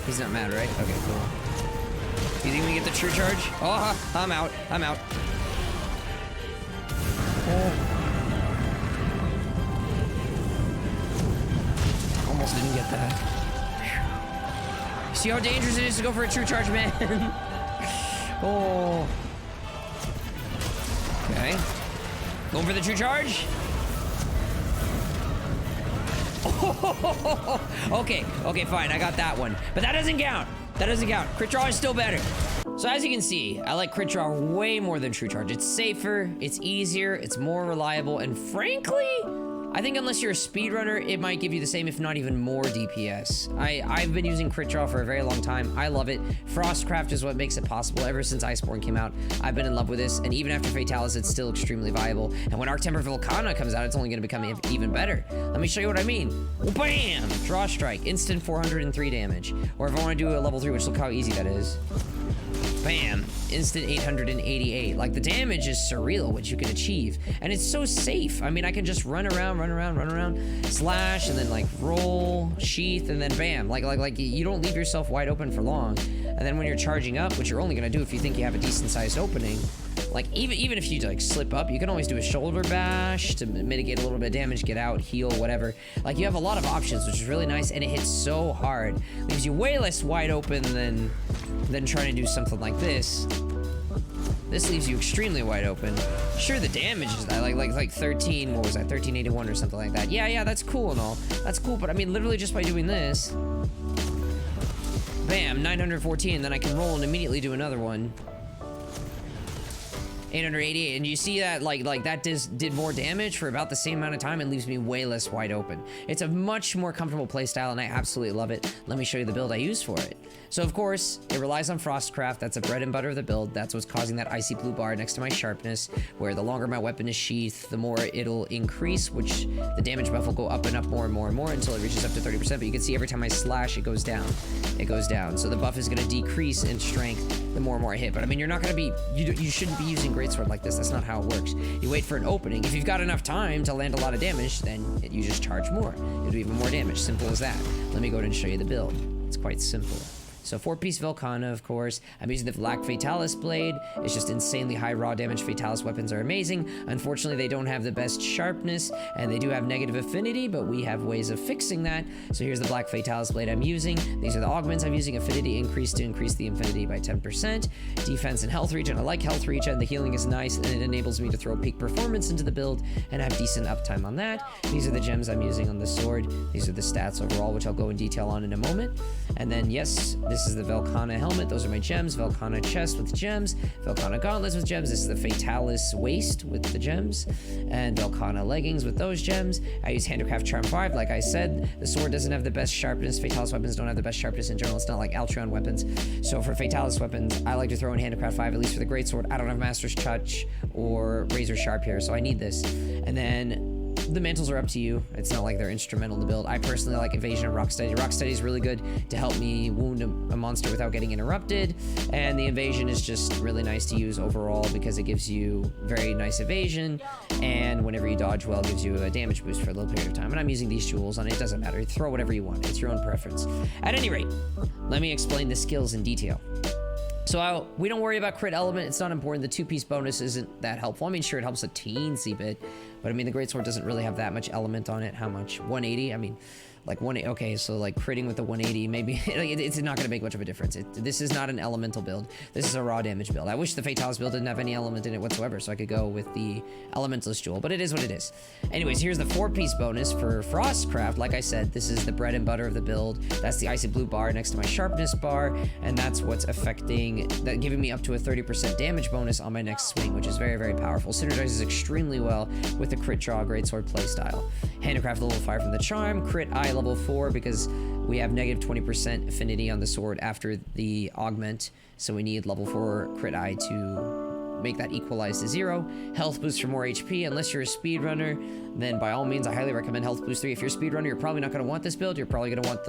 He's not mad, right? Okay, cool. You think we get the true charge? Oh, I'm out. I'm out. Oh. Almost didn't get that. See how dangerous it is to go for a true charge, man? Oh. Okay. Going for the true charge. Oh, okay, fine. I got that one. But that doesn't count. That doesn't count. Crit draw is still better. So as you can see, I like crit draw way more than true charge. It's safer, it's easier, it's more reliable, and frankly, I think unless you're a speedrunner, it might give you the same, if not even more DPS. I've been using crit draw for a very long time. I love it. Frostcraft is what makes it possible. Ever since Iceborne came out, I've been in love with this, and even after Fatalis, it's still extremely viable. And when Arctemper Volcana comes out, it's only going to become even better. Let me show you what I mean. Bam! Draw strike, instant 403 damage. Or if I want to do a level 3, which look how easy that is. Bam, instant 888. Like, the damage is surreal what you can achieve, and it's so safe. I mean, I can just run around, slash, and then like roll, sheath, and then bam. Like you don't leave yourself wide open for long. And then when you're charging up, which you're only gonna do if you think you have a decent sized opening, like even if you like slip up, you can always do a shoulder bash to mitigate a little bit of damage, get out, heal, whatever. Like, you have a lot of options, which is really nice, and it hits so hard. Leaves you way less wide open than trying to do something like this. This leaves you extremely wide open. Sure, the damage is like 13, what was that, 1381 or something like that. Yeah, that's cool and all. That's cool, but I mean, literally just by doing this, bam, 914, then I can roll and immediately do another one. 888, and you see that like that did more damage for about the same amount of time and leaves me way less wide open. It's a much more comfortable playstyle, and I absolutely love it. Let me show you the build I use for it. So of course, it relies on Frostcraft. That's a bread and butter of the build. That's what's causing that icy blue bar next to my sharpness, where the longer my weapon is sheathed, the more it'll increase, which the damage buff will go up and up more and more and more until it reaches up to 30%, but you can see every time I slash, it goes down. It goes down. So the buff is gonna decrease in strength the more and more I hit. But I mean, you're not gonna be, you shouldn't be using Greatsword like this. That's not how it works. You wait for an opening. If you've got enough time to land a lot of damage, then you just charge more. You'll do even more damage. Simple as that. Let me go ahead and show you the build. It's quite simple. So 4-piece Volcana, of course. I'm using the Black Fatalis blade. It's just insanely high raw damage. Fatalis weapons are amazing. Unfortunately, they don't have the best sharpness, and they do have negative affinity, but we have ways of fixing that. So here's the Black Fatalis blade I'm using. These are the augments I'm using. Affinity increase to increase the infinity by 10%. Defense and health regen. I like health regen. The healing is nice, and it enables me to throw peak performance into the build and have decent uptime on that. These are the gems I'm using on the sword. These are the stats overall, which I'll go in detail on in a moment. And then, yes, this is the Volcana helmet. Those are my gems. Volcana chest with gems. Volcana gauntlets with gems. This is the Fatalis waist with the gems. And Volcana leggings with those gems. I use Handicraft Charm 5. Like I said, the sword doesn't have the best sharpness. Fatalis weapons don't have the best sharpness in general. It's not like Altreon weapons. So for Fatalis weapons, I like to throw in Handicraft 5, at least for the Greatsword. I don't have Master's Touch or Razor Sharp here, so I need this. And then the mantles are up to you. It's not like they're instrumental in the build. I personally like Evasion and Rocksteady. Rocksteady is really good to help me wound a monster without getting interrupted, and the Evasion is just really nice to use overall because it gives you very nice evasion, and whenever you dodge well, it gives you a damage boost for a little period of time. And I'm using these jewels on it. It doesn't matter. Throw whatever you want. It's your own preference. At any rate, let me explain the skills in detail. So we don't worry about crit element. It's not important. The 2-piece bonus isn't that helpful. I mean, sure, it helps a teensy bit, but I mean, the Greatsword doesn't really have that much element on it. How much? 180? I mean, like 180. Okay, so like critting with the 180, maybe it's not going to make much of a difference. This is not an elemental build. This is a raw damage build. I wish the Fatalis build didn't have any element in it whatsoever, so I could go with the Elementalist Jewel, but it is what it is. Anyways, here's the 4-piece bonus for Frostcraft. Like I said, this is the bread and butter of the build. That's the icy blue bar next to my sharpness bar, and that's what's giving me up to a 30% damage bonus on my next swing, which is very, very powerful. Synergizes extremely well with the crit draw Greatsword playstyle. Handicraft level 5 from the charm, crit eye level 4 because we have negative 20% affinity on the sword after the augment, so we need level 4 crit eye to make that equalize to 0. Health boost for more HP. Unless you're a speedrunner, then by all means, I highly recommend health boost 3. If you're a speedrunner, you're probably not going to want this build. You're probably going to want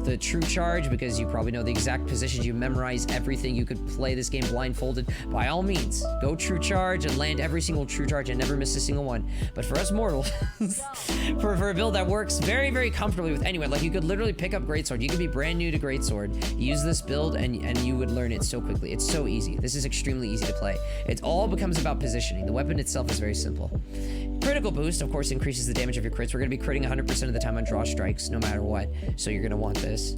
the true charge, because you probably know the exact positions. You memorize everything. You could play this game blindfolded. By all means, go true charge and land every single true charge and never miss a single one. But for us mortals, for a build that works very, very comfortably with anyone, like you could literally pick up Greatsword. You could be brand new to Greatsword, use this build, and you would learn it so quickly. It's so easy. This is extremely easy to play. It all becomes about positioning. The weapon itself is very simple. Critical boost, of course, increases the damage of your crits. We're going to be critting 100% of the time on draw strikes, no matter what. So you're going to want this.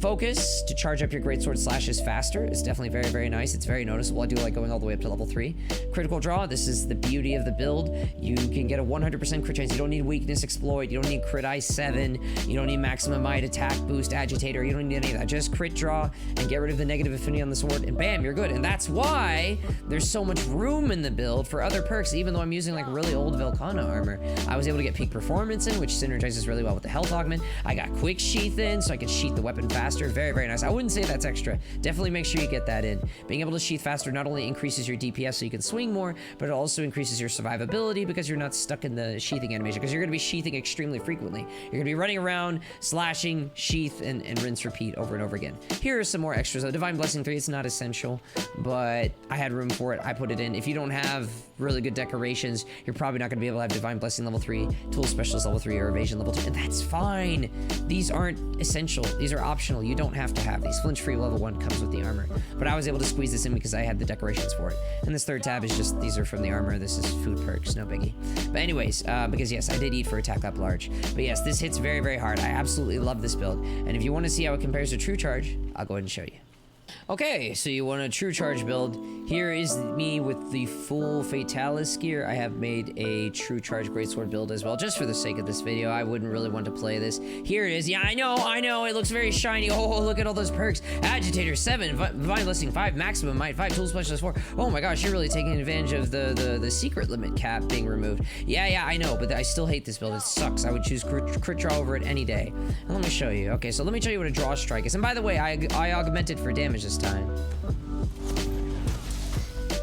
Focus, to charge up your Greatsword slashes faster. It's definitely very, very nice. It's very noticeable. I do like going all the way up to level 3. Critical draw, this is the beauty of the build. You can get a 100% crit chance. You don't need weakness exploit. You don't need crit ice 7. You don't need maximum might, attack boost, agitator. You don't need any of that. Just crit draw and get rid of the negative affinity on the sword, and bam, you're good. And that's why there's so much room in the build for other perks. Even though I'm using like really old Velkhana armor, I was able to get peak performance in, which synergizes really well with the health augment. I got quick sheath in, so I can sheath the weapon faster. Very, very nice. I wouldn't say that's extra. Definitely make sure you get that in. Being able to sheath faster not only increases your DPS so you can swing more, but it also increases your survivability because you're not stuck in the sheathing animation, because you're going to be sheathing extremely frequently. You're going to be running around, slashing, sheath, and rinse, repeat over and over again. Here are some more extras. Divine Blessing 3, it's not essential, but I had room for it. I put it in. If you don't have really good decorations, you're probably not going to be able to have Divine Blessing level 3, Tool Specialist level 3, or Evasion level 2, and that's fine. These aren't essential. These are optional. You don't have to have these. Flinch free level 1 comes with the armor, but I was able to squeeze this in because I had the decorations for it. And this third tab is just, these are from the armor. This is food perks, no biggie. But anyways, because yes, I did eat for attack up large. But yes, this hits very, very hard. I absolutely love this build. And if you want to see how it compares to True Charge, I'll go ahead and show you. Okay, so you want a True Charge build. Here is me with the full Fatalis gear. I have made a True Charge Greatsword build as well, just for the sake of this video. I wouldn't really want to play this. Here it is. Yeah, I know. It looks very shiny. Oh, look at all those perks. Agitator 7, Divine Blessing 5, Maximum Might 5, Tool Specialist 4. Oh my gosh, you're really taking advantage of the secret limit cap being removed. Yeah, I know, but I still hate this build. It sucks. I would choose crit draw over it any day. And let me show you. Okay, so let me show you what a draw strike is. And by the way, I augmented for damage this time.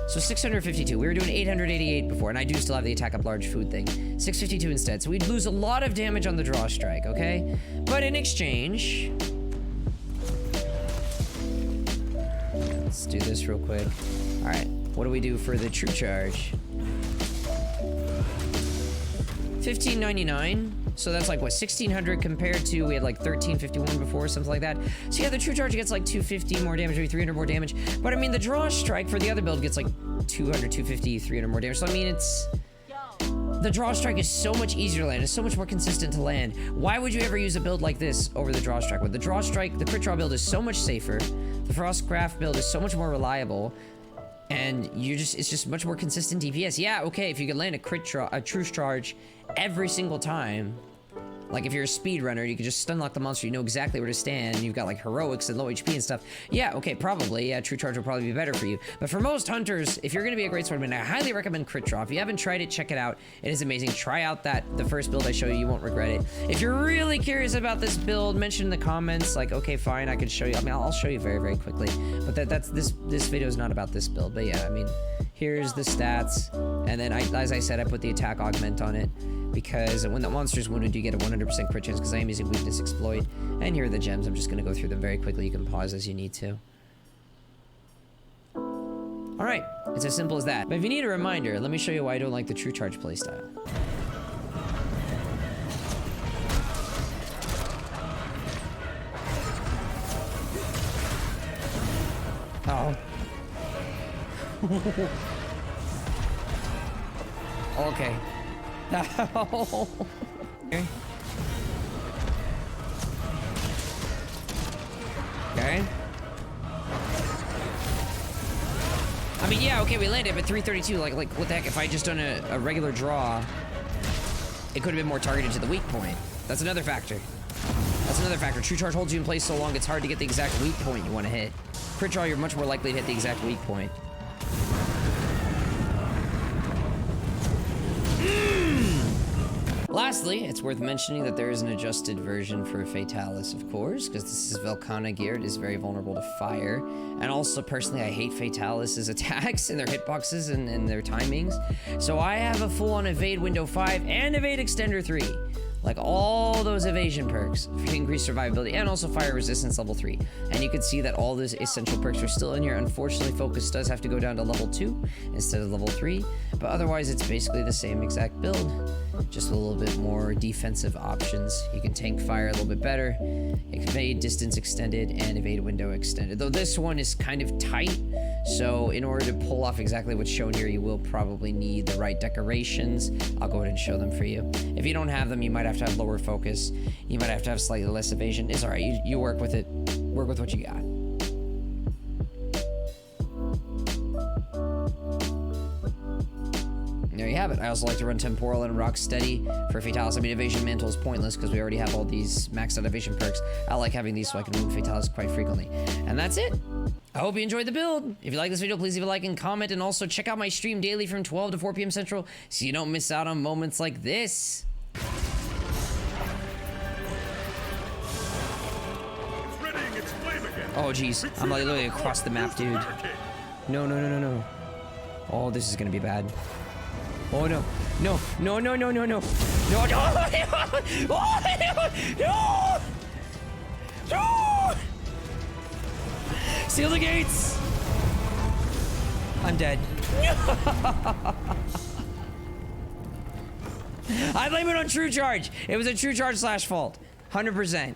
So 652. We were doing 888 before, and I do still have the attack up large food thing. 652 instead. So we'd lose a lot of damage on the draw strike, okay? But in exchange, let's do this real quick. All right, what do we do for the True Charge? 1599. So that's like, what, 1600 compared to, we had like 1351 before, something like that. So yeah, the True Charge gets like 250 more damage, maybe 300 more damage. But I mean, the Draw Strike for the other build gets like 200, 250, 300 more damage. So I mean, it's... The Draw Strike is so much easier to land. It's so much more consistent to land. Why would you ever use a build like this over the Draw Strike? With the Draw Strike, the Crit Draw build is so much safer. The Frostcraft build is so much more reliable. And it's just much more consistent DPS. Yeah, okay, if you can land a True Charge every single time, like if you're a speedrunner, you can just stun lock the monster, you know exactly where to stand, you've got like heroics and low HP and stuff. Yeah, okay, probably, yeah, True Charge will probably be better for you. But for most hunters, if you're gonna be a great swordman, I highly recommend Crit Draw. If you haven't tried it, check it out. It is amazing. Try out the first build I show you, you won't regret it. If you're really curious about this build, mention in the comments, like, okay, fine, I can show you. I mean, I'll show you very, very quickly. But this video is not about this build, but yeah, I mean, here's the stats. And then, as I said, I put the attack augment on it, because when the monster's wounded, you get a 100% crit chance, because I am using weakness exploit. And here are the gems. I'm just going to go through them very quickly. You can pause as you need to. Alright, it's as simple as that. But if you need a reminder, let me show you why I don't like the True Charge playstyle. Uh-oh. Okay. Okay. Okay. I mean, yeah, okay, we landed, but 332, like, what the heck? If I had just done a regular draw, it could have been more targeted to the weak point. That's another factor. That's another factor. True Charge holds you in place so long, it's hard to get the exact weak point you want to hit. Crit Draw, you're much more likely to hit the exact weak point. Last lastly, it's worth mentioning that there is an adjusted version for Fatalis, of course, because this is Velkhana gear. It is very vulnerable to fire. And also, personally, I hate Fatalis' attacks and their hitboxes and their timings. So I have a full-on Evade Window 5 and Evade Extender 3. Like all those evasion perks for increased survivability and also fire resistance level 3. And you can see that all those essential perks are still in here. Unfortunately, focus does have to go down to level 2 instead of level 3. But otherwise, it's basically the same exact build. Just a little bit more defensive options. You can tank fire a little bit better. Evade distance extended and evade window extended. Though this one is kind of tight. So in order to pull off exactly what's shown here, you will probably need the right decorations. I'll go ahead and show them for you. If you don't have them, you might have to have lower focus. You might have to have slightly less evasion. It's all right. You work with it. Work with what you got. There you have it. I also like to run Temporal and Rocksteady for Fatalis. I mean, Evasion Mantle is pointless because we already have all these maxed out evasion perks. I like having these so I can move Fatalis quite frequently. And that's it. I hope you enjoyed the build. If you like this video, please leave a like and comment. And also check out my stream daily from 12 to 4 p.m. Central so you don't miss out on moments like this. Oh, geez. I'm like literally across the map, dude. No, no, no, no, no. Oh, this is gonna be bad. Oh, no. No, no, no, no, no, no. No, no, no, no, no. Seal the gates. I'm dead. I blame it on True Charge. It was a True Charge / fault. 100%.